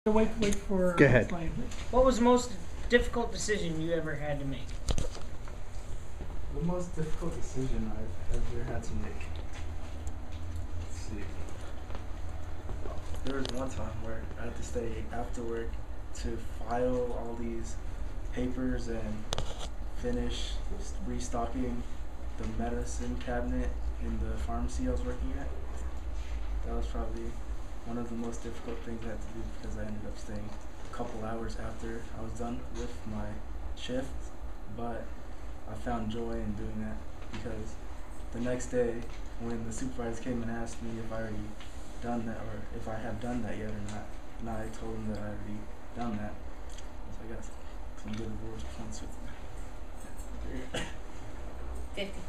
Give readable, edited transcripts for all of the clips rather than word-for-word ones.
Wait for. Go ahead. What was the most difficult decision you ever had to make? The most difficult decision I've ever had to make. Let's see. There was one time where I had to stay after work to file all these papers and finish restocking the medicine cabinet in the pharmacy I was working at. That was probably one of the most difficult things I had to do because I ended up staying a couple hours after I was done with my shift, but I found joy in doing that because the next day when the supervisor came and asked me if I already done that or if I have done that yet or not, and I told him that I already done that, so I got some good rewards points with me. 50.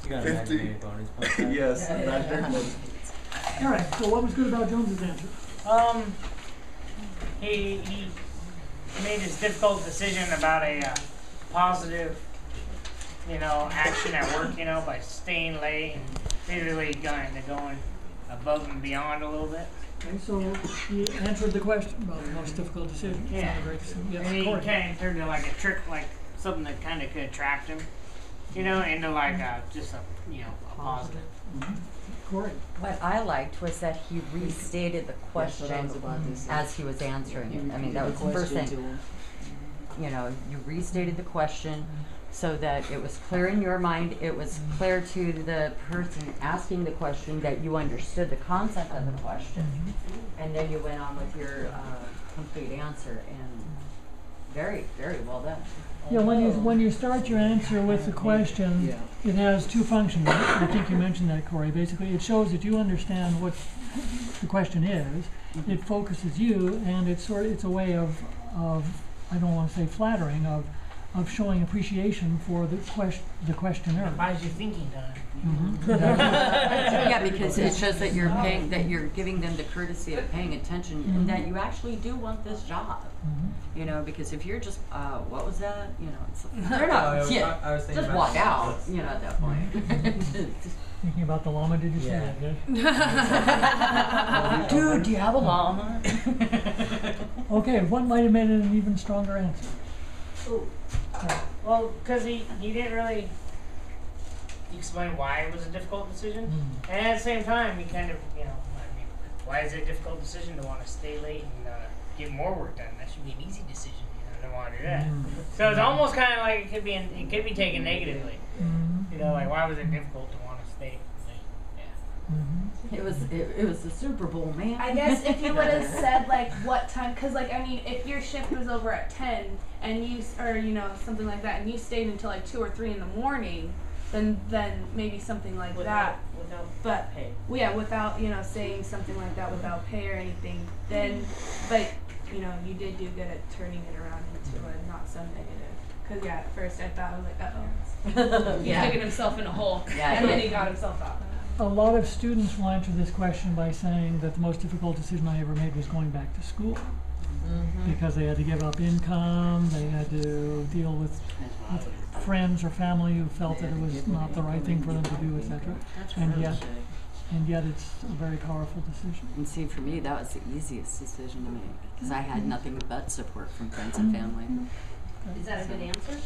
You got 50. a bonus point. Yes, imaginary bonus points. All right. So what was good about Jones's answer? He made his difficult decision about a positive, action at work, by staying late and basically kind of going above and beyond a little bit. Okay, so he answered the question about the most difficult decision. Yeah. Yes, And he Corey. kind of turned it like a trick, like something that kind of could attract him, into like just a positive. Mm-hmm. Corey. What I liked was that he restated the question as he was answering it. I mean, that was the first thing. You restated the question so that it was clear in your mind, it was clear to the person asking the question that you understood the concept of the question, and then you went on with your complete answer, and very, very well done. Yeah, when you start your answer with the question, it has two functions. I think you mentioned that, Corey. Basically, it shows that you understand what the question is. It focuses you, and it's a way of I don't want to say flattering, of showing appreciation for the questioner. It buys you thinking time. Yeah, because it shows that you're giving them the courtesy of paying attention, and that you actually do want this job. Because if you're just, what was that? It's they're not. I was thinking just walk out. At that point. Thinking about the llama, did you say that? Dude, do you have a llama? Okay, what might have made it an even stronger answer? Ooh. Well, because he didn't really explain why it was a difficult decision, and at the same time, he kind of, why is it a difficult decision to want to stay late and get more work done? That should be an easy decision, to want to do that. So it's almost kind of like it could be taken negatively. Like why was it difficult to want to stay late? Yeah. It was the Super Bowl, man. I guess if you would have said what time, because if your shift was over at 10 and you, or something like that, and you stayed until 2 or 3 in the morning, then maybe something like that. Without pay. Yeah, without saying something like that without pay or anything. Then, but you did do good at turning it around into a not so negative. Because at first I thought I was like, he's digging himself in a hole, and then he got himself out. A lot of students will answer this question by saying that the most difficult decision I ever made was going back to school. Because they had to give up income, they had to deal with friends or family who felt that it was not the right thing for them to do, etc. And yet it's a very powerful decision. And see, for me, that was the easiest decision to make because I had nothing but support from friends and family. Is that a good answer?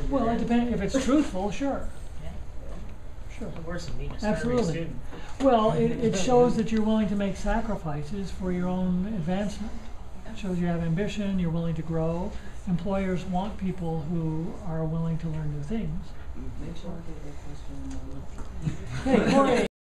Well, it depends. If it's truthful, sure. Sure. The worst would be to start a Absolutely. student. Well, it shows that you're willing to make sacrifices for your own advancement. It shows you have ambition, you're willing to grow. Employers want people who are willing to learn new things. Make sure I get that question. Hey, Corey.